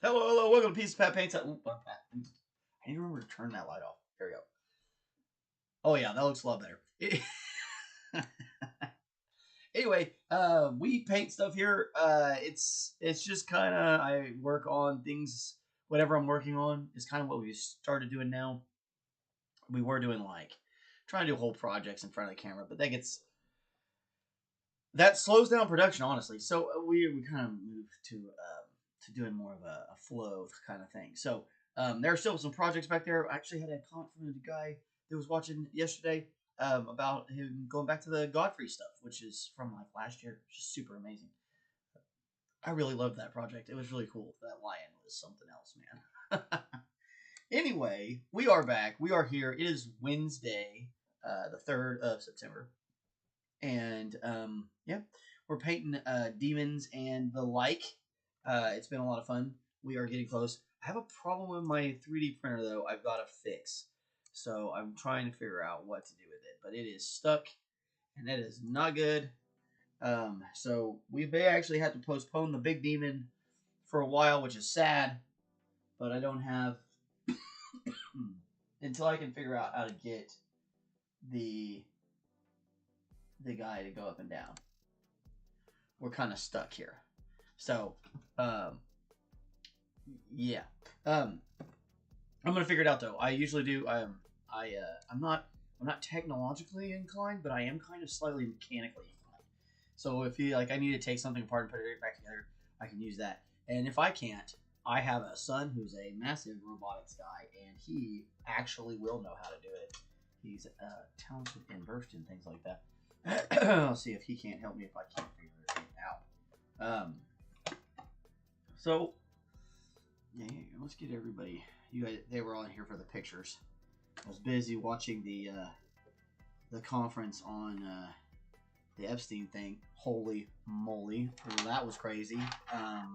Hello, hello, welcome to Piece of Pat Paints. Ooh, Pat. I need to remember to turn that light off. There we go. Oh yeah, that looks a lot better. Anyway, we paint stuff here. It's just kind of, I work on things, whatever I'm working on is kind of what we started doing now. We were doing like trying to do whole projects in front of the camera, but that slows down production, honestly. So we kind of moved to doing more of a flow kind of thing. So there are still some projects back there. I actually had a comment from the guy that was watching yesterday about him going back to the Godfrey stuff, which is from like last year. Just super amazing. I really loved that project. It was really cool. That lion was something else, man. Anyway, we are back. We are here. It is Wednesday, the 3rd of September. And yeah, we're painting demons and the like. It's been a lot of fun. We are getting close. I have a problem with my 3D printer though. I've got to fix. So I'm trying to figure out what to do with it. But it is stuck, and that is not good. So we may actually have to postpone the big demon for a while, which is sad. But I don't have until I can figure out how to get the guy to go up and down. We're kind of stuck here. So, yeah. I'm gonna figure it out though. I usually do. I'm not technologically inclined, but I am kind of slightly mechanically inclined. So if you like, I need to take something apart and put it back together, I can use that. And if I can't, I have a son who's a massive robotics guy, and he actually will know how to do it. He's talented and versed in things like that. I'll see if he can't help me if I can't figure it out. So yeah, let's get everybody. You guys, they were all in here for the pictures. I was busy watching the conference on the Epstein thing. Holy moly, that was crazy. I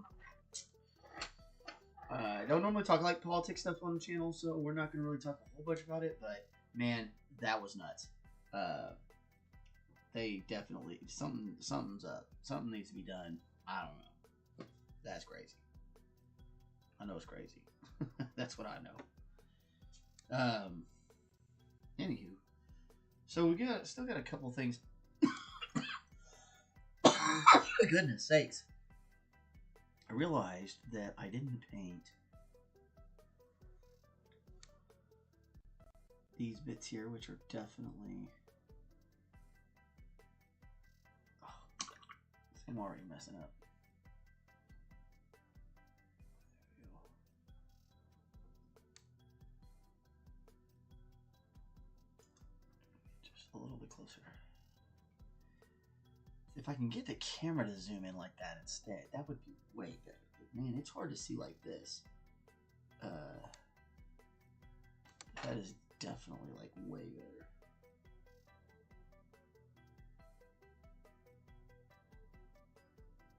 don't normally talk like politics stuff on the channel, so we're not going to really talk a whole bunch about it. But man, that was nuts. They definitely something's up. Something needs to be done. I don't know. That's crazy. I know it's crazy. That's what I know. Anywho, so we still got a couple things. Goodness sakes! I realized that I didn't paint these bits here, which are definitely. I'm already messing up. Just a little bit closer. If I can get the camera to zoom in like that instead, that would be way better. But man, it's hard to see like this. That is definitely like way better.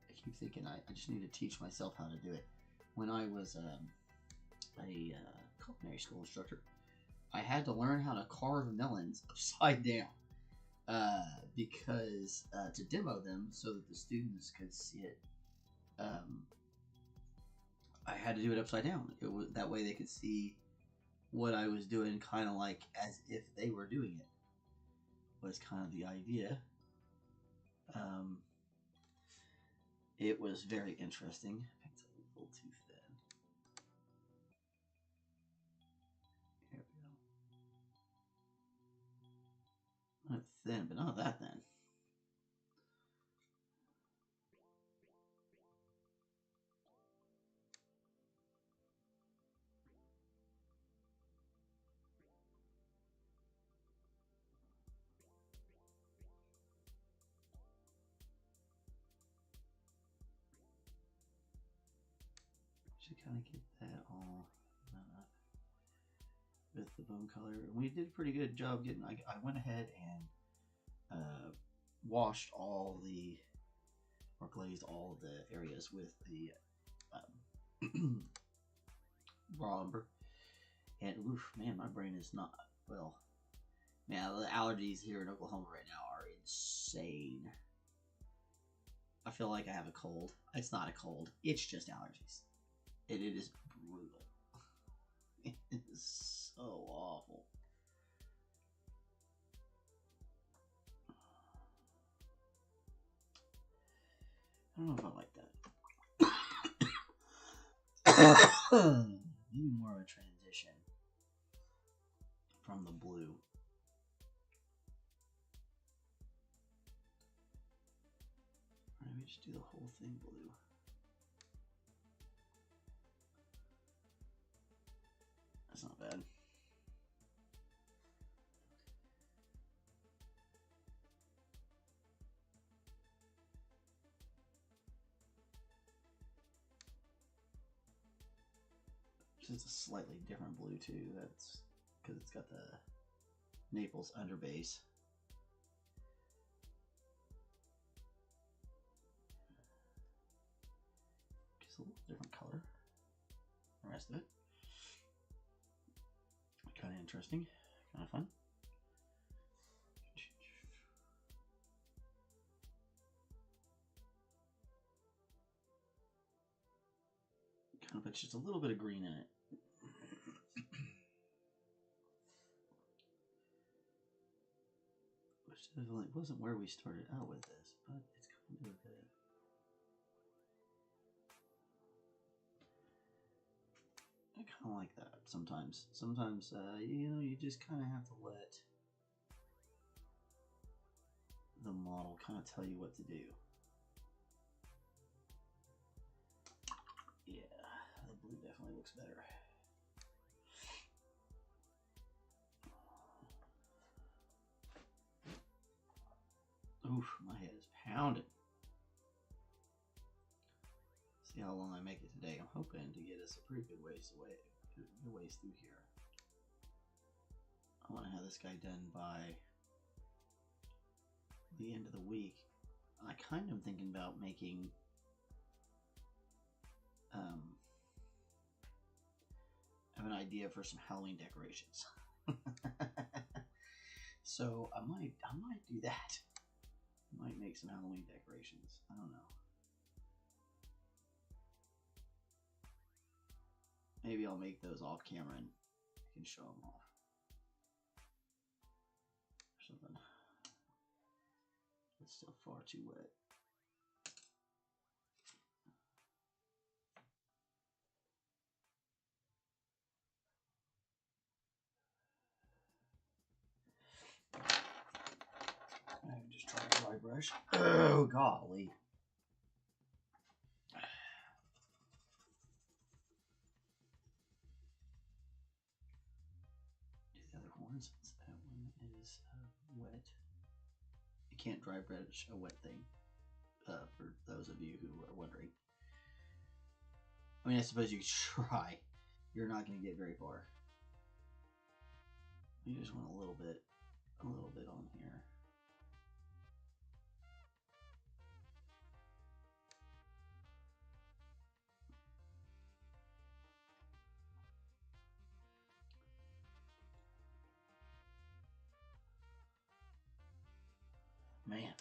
I keep thinking I just need to teach myself how to do it. When I was a culinary school instructor, I had to learn how to carve melons upside down because to demo them so that the students could see it. I had to do it upside down. It was that way they could see what I was doing, kind of like as if they were doing it. Was kind of the idea. It was very interesting. It's a little too thin. Here we go. Not thin, but not that thin. Should kind of get that all with the bone color. We did a pretty good job getting. I went ahead and washed all the, or glazed all the areas with the raw umber. And oof, man, my brain is not well. Man, the allergies here in Oklahoma right now are insane. I feel like I have a cold. It's not a cold. It's just allergies. And it is brutal. It is so awful. I don't know if I like that. Maybe more of a transition from the blue. Or maybe just do the whole thing blue. That's not bad. It's a slightly different blue too. That's because it's got the Naples underbase. Just a little different color. The rest of it. Kind of interesting. Kind of fun. Kind of puts just a little bit of green in it. Which definitely wasn't where we started out with this, but it's kind of good. I kind of like that sometimes. Sometimes, you know, you just kind of have to let the model kind of tell you what to do. Yeah, the blue definitely looks better. Oof, my head is pounding. See how long I make it today. I'm hoping to get us a pretty good ways away, good ways through here. I want to have this guy done by the end of the week. I kind of am thinking about making I have an idea for some Halloween decorations. So I might do that. I might make some Halloween decorations. I don't know. Maybe I'll make those off camera and I can show them off. Or something. It's still far too wet. I can just try a dry brush. Oh, golly. Do the other horns. That one is wet. You can't dry brush a wet thing. For those of you who are wondering. I mean, I suppose you could try. You're not going to get very far. You just want a little bit on here. Man,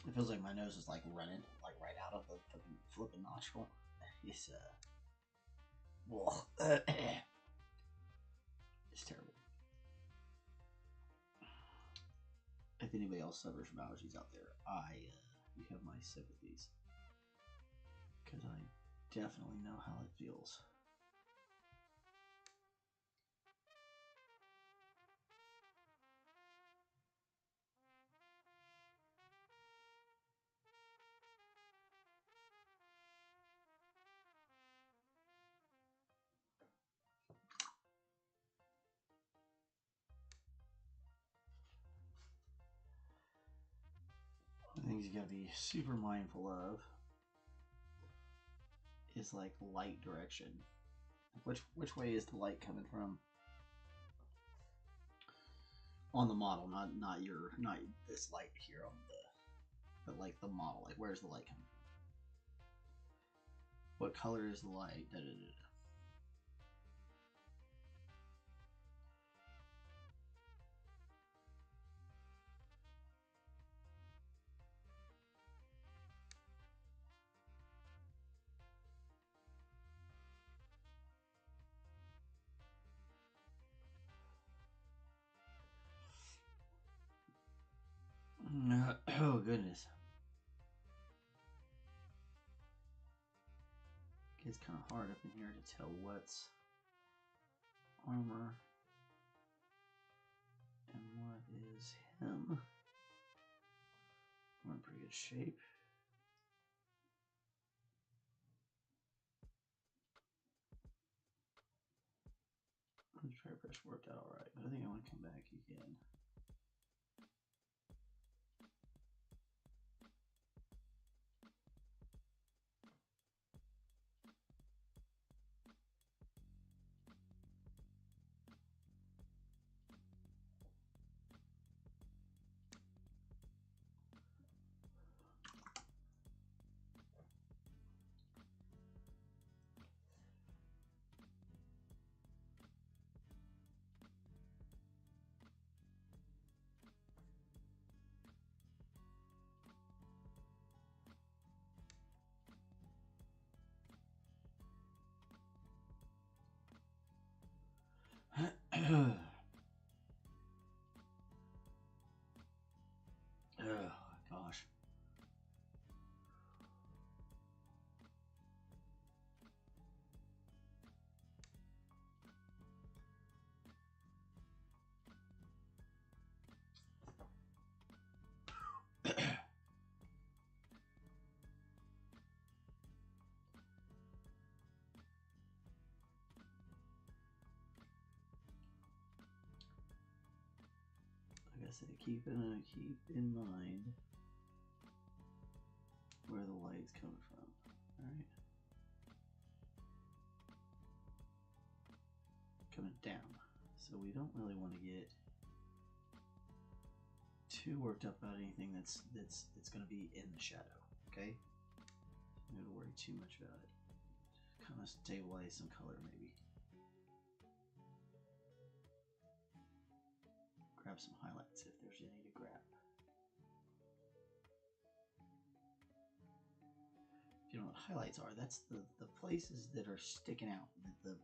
it feels like my nose is like running, like right out of the flipping nostril. It's well, it's terrible. If anybody else suffers from allergies out there, you have my sympathies, because I definitely know how it feels. The things you gotta be super mindful of is like light direction. Which way is the light coming from on the model? Not this light here on but like the model. Like where's the light coming from? What color is the light? Da, da, da, da. is. It's kind of hard up in here to tell what's armor and what is him. We're in pretty good shape. The tire press worked out alright, but I think I want to come back again. Oh gosh. Like I said, keep in mind where the light's coming from. Alright. Coming down. So we don't really want to get too worked up about anything that's going to be in the shadow. Okay? Don't have to worry too much about it. Kind of stabilize some color maybe. Grab some highlights if there's any to grab. If you know what highlights are, that's the places that are sticking out that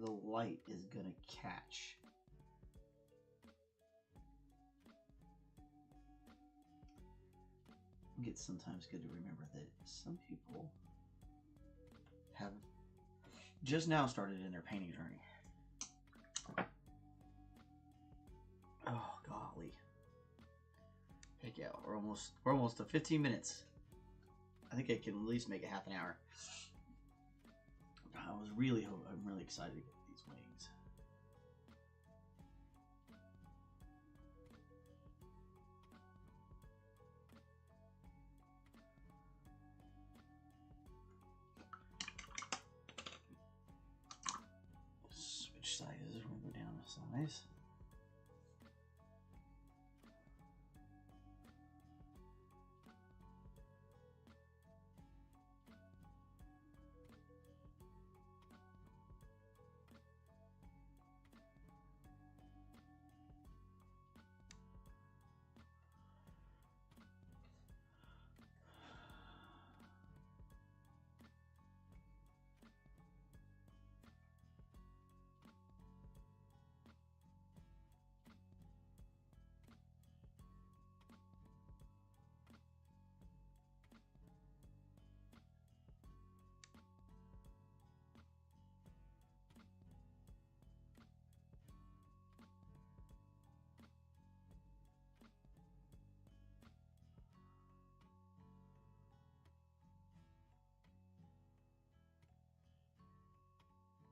the light is gonna catch. It's sometimes good to remember that some people have just now started in their painting journey. Oh golly. Heck yeah, we're almost to 15 minutes. I think I can at least make it half an hour. I'm really excited to get these wings. Switch sizes, we're gonna go down a size.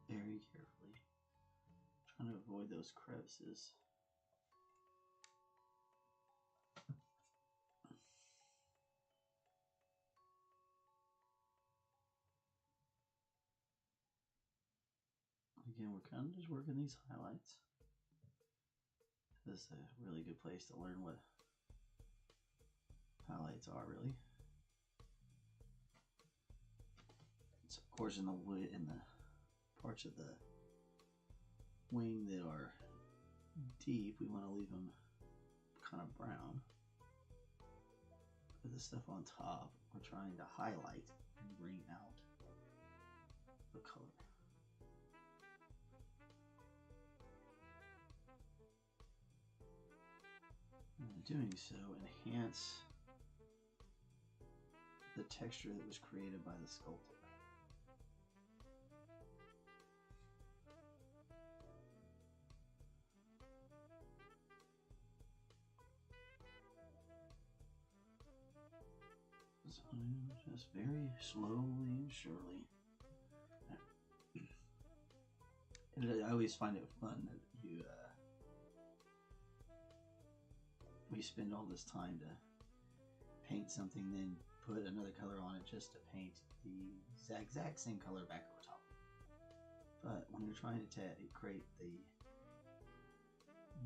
Very carefully, trying to avoid those crevices. Again, we're kind of just working these highlights. This is a really good place to learn what highlights are, really. So of course, in the parts of the wing that are deep, we want to leave them kind of brown. For the stuff on top, we're trying to highlight and bring out the color. And in doing so, enhance the texture that was created by the sculptor. So just very slowly and surely. I always find it fun that we spend all this time to paint something, then put another color on it just to paint the exact same color back over top. But when you're trying to create the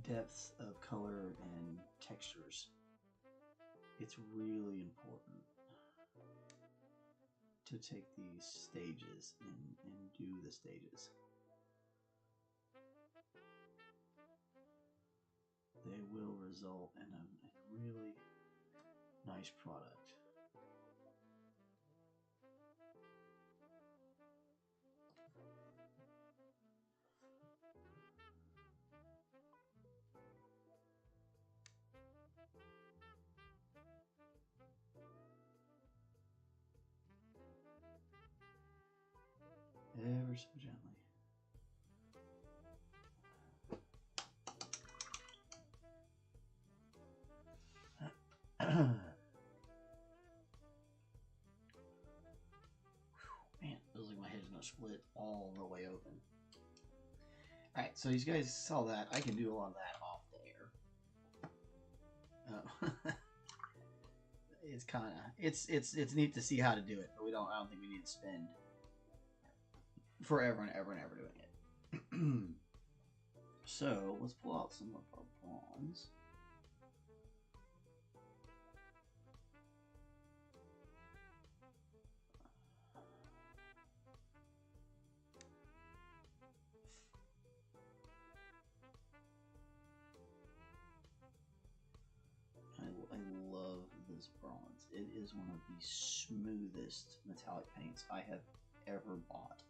depths of color and textures, it's really important to take these stages and do the stages. They will result in a really nice product. Ever so gently. Man, feels like my head's gonna split all the way open. Alright, so you guys saw that. I can do a lot of that off the air. It's kind of it's neat to see how to do it, but I don't think we need to spend forever and ever and ever doing it. So let's pull out some of our bronze. I love this bronze. It is one of the smoothest metallic paints I have ever bought.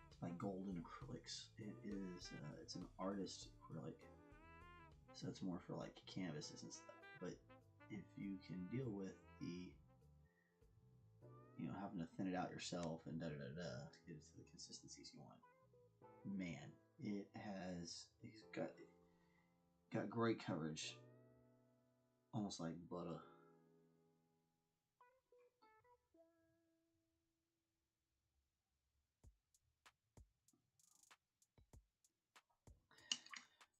It's by Golden Acrylics. It is it's an artist acrylic, so it's more for like canvases and stuff. But if you can deal with the, you know, having to thin it out yourself and to get it to the consistencies you want, man, he's got great coverage. Almost like butter.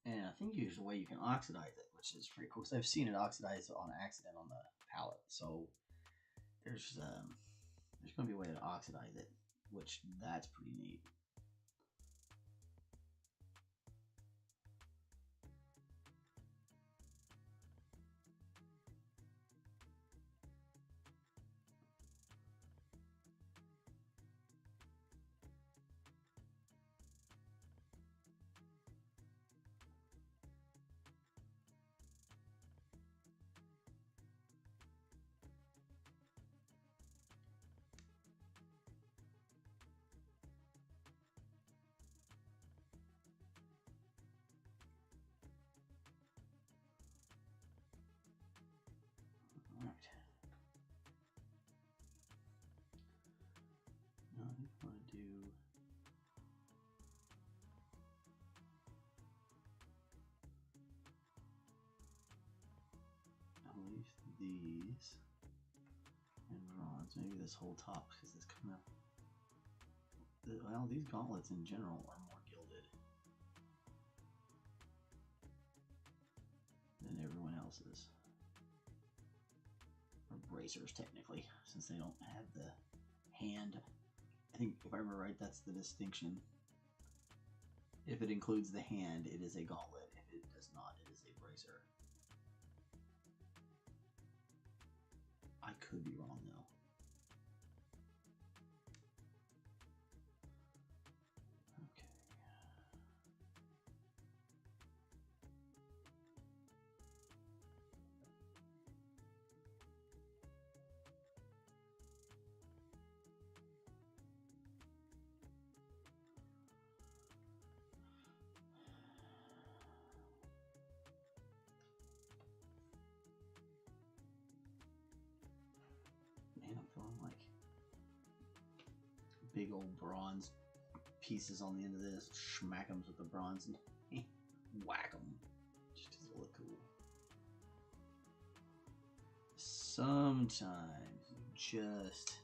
And I think there's a way you can oxidize it, which is pretty cool, because I've seen it oxidize on accident on the palette. So there's going to be a way to oxidize it, which that's pretty neat. Now I think I want to do at least these and bronze. Maybe this whole top, because it's kind of, well, these gauntlets in general are more gilded than everyone else's. Or bracers, technically, since they don't have the hand. I think, if I remember right, that's the distinction. If it includes the hand, it is a gauntlet. If it does not, it is a bracer. I could be wrong, though. old bronze pieces on the end of this. Smack them with the bronze and whack them. Just to look cool. Sometimes you just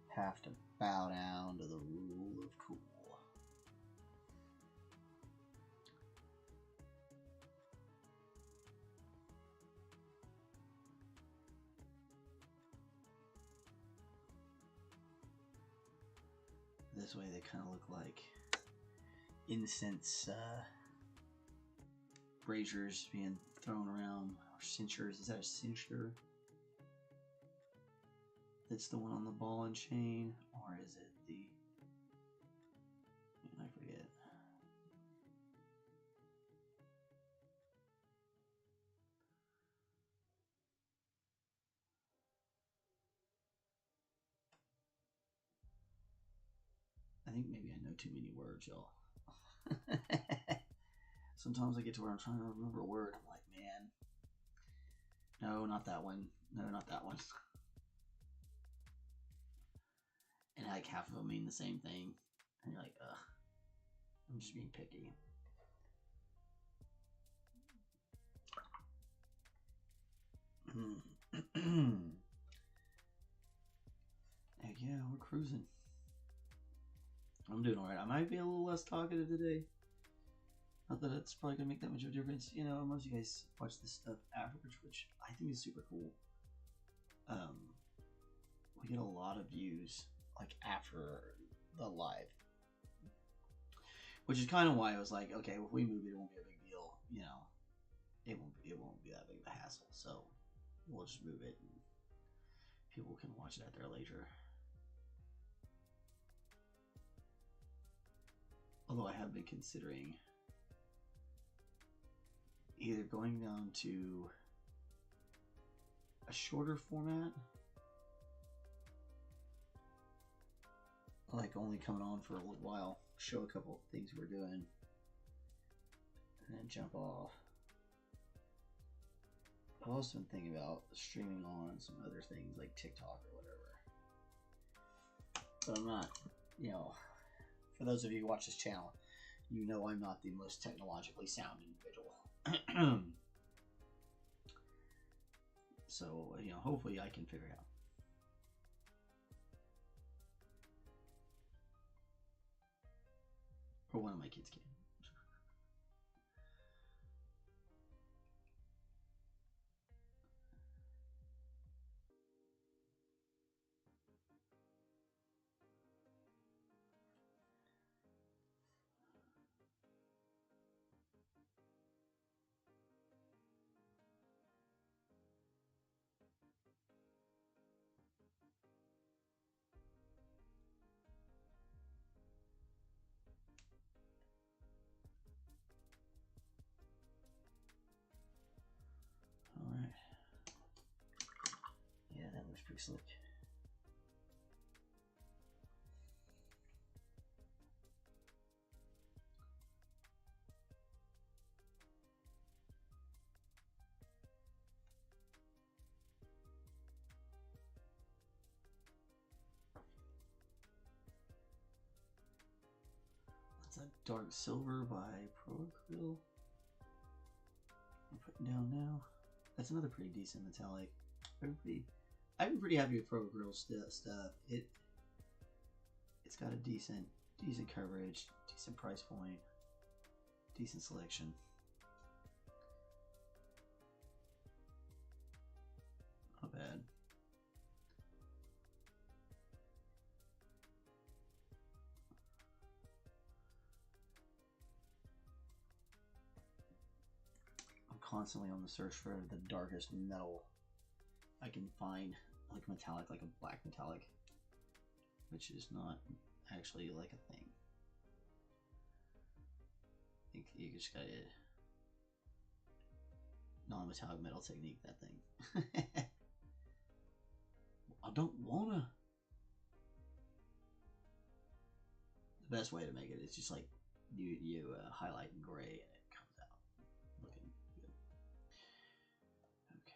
have to bow down to the rule of cool. This way they kind of look like incense braziers being thrown around, or cinctures. Is that a cincture? That's the one on the ball and chain, or is it the... I forget. I think maybe I know too many words, y'all. Sometimes I get to where I'm trying to remember a word. I'm like, man, no, not that one. No, not that one. And like half of them mean the same thing. And you're like, ugh, I'm just being picky. Heck yeah, we're cruising. I'm doing alright. I might be a little less talkative today. Not that it's probably gonna make that much of a difference. You know, most of you guys watch this stuff afterwards, which I think is super cool. We get a lot of views like after the live, which is kind of why I was like, okay, if we move it, it won't be a big deal. You know, it won't be that big of a hassle. So we'll just move it, and people can watch it at their leisure. Although I have been considering either going down to a shorter format, like only coming on for a little while, show a couple of things we're doing, and then jump off. I've also been thinking about streaming on some other things like TikTok or whatever. But I'm not, you know, for those of you who watch this channel, you know I'm not the most technologically sound individual. So, you know, hopefully I can figure it out. Or one of my kids can. Alright. Yeah, that looks pretty slick. That's a dark silver by Procryl. I'm putting down now. That's another pretty decent metallic. I've been pretty happy with Procryl stuff. It's got a decent coverage, decent price point, decent selection. Not bad. Constantly on the search for the darkest metal I can find, like metallic, like a black metallic, which is not actually like a thing. I think you just gotta non-metallic metal technique that thing. I don't wanna. The best way to make it is just like you highlight in gray and it comes out looking good. Okay.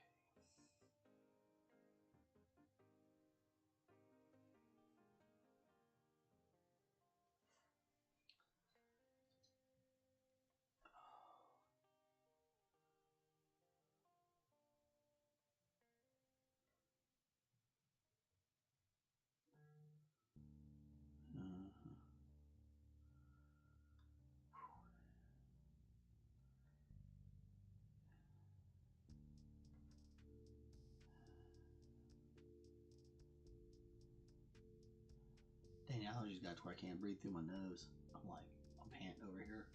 allergies got to where I can't breathe through my nose. I'm panting over here.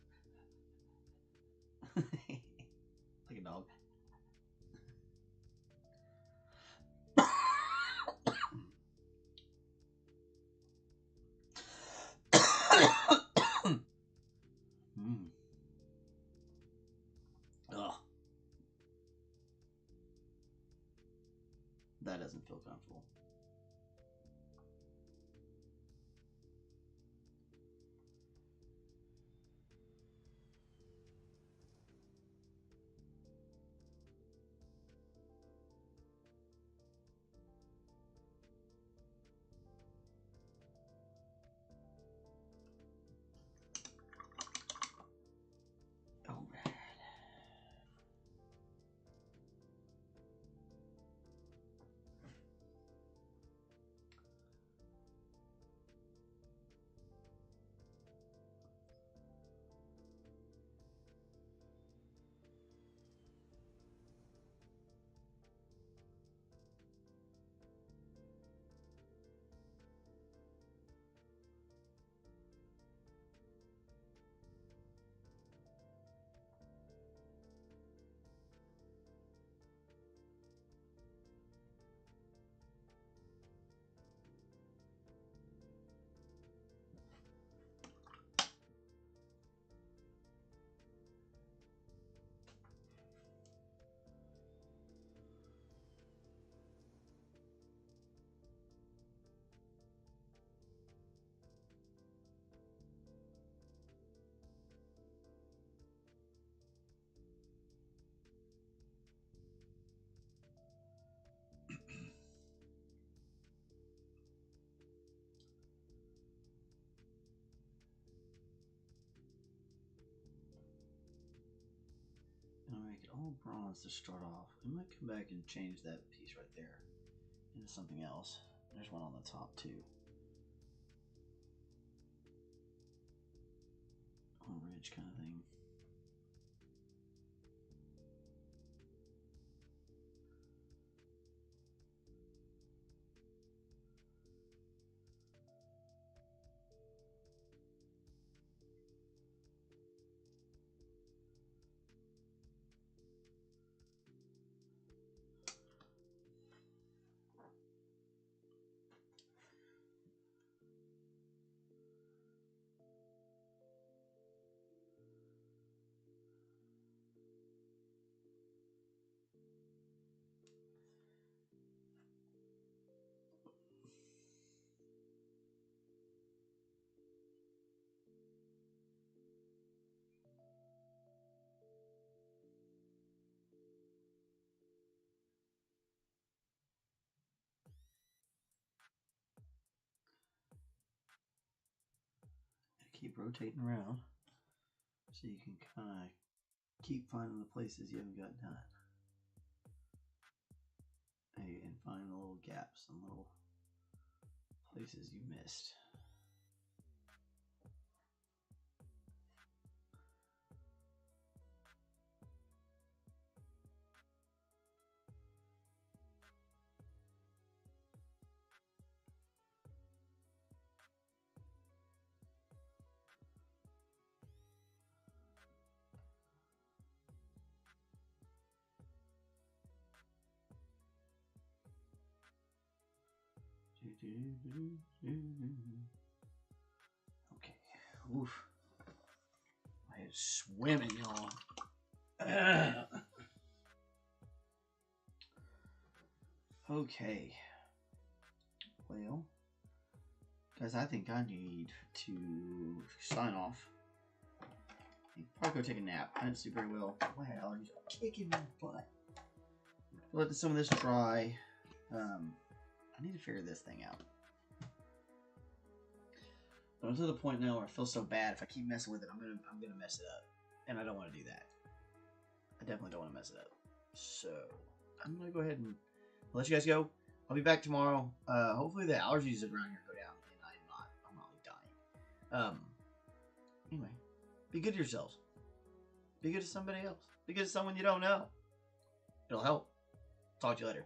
Like a dog. Ugh. That doesn't feel comfortable. I'll make it all bronze to start off. We might come back and change that piece right there into something else. There's one on the top too. A ridge kind of thing. Keep rotating around so you can kind of keep finding the places you haven't got done. And find the little gaps and little places you missed. Okay. Oof. My head's swimming, y'all. Okay. Well, guys, I think I need to sign off. Probably go take a nap. I didn't sleep very well. My allergies are kicking my butt. Let some of this dry. I need to figure this thing out. But I'm to the point now where I feel so bad. If I keep messing with it, I'm gonna mess it up, and I don't want to do that. I definitely don't want to mess it up. So I'm gonna go ahead and let you guys go. I'll be back tomorrow. Hopefully the allergies around here go down, and I'm not like dying. Anyway, be good to yourselves. Be good to somebody else. Be good to someone you don't know. It'll help. Talk to you later.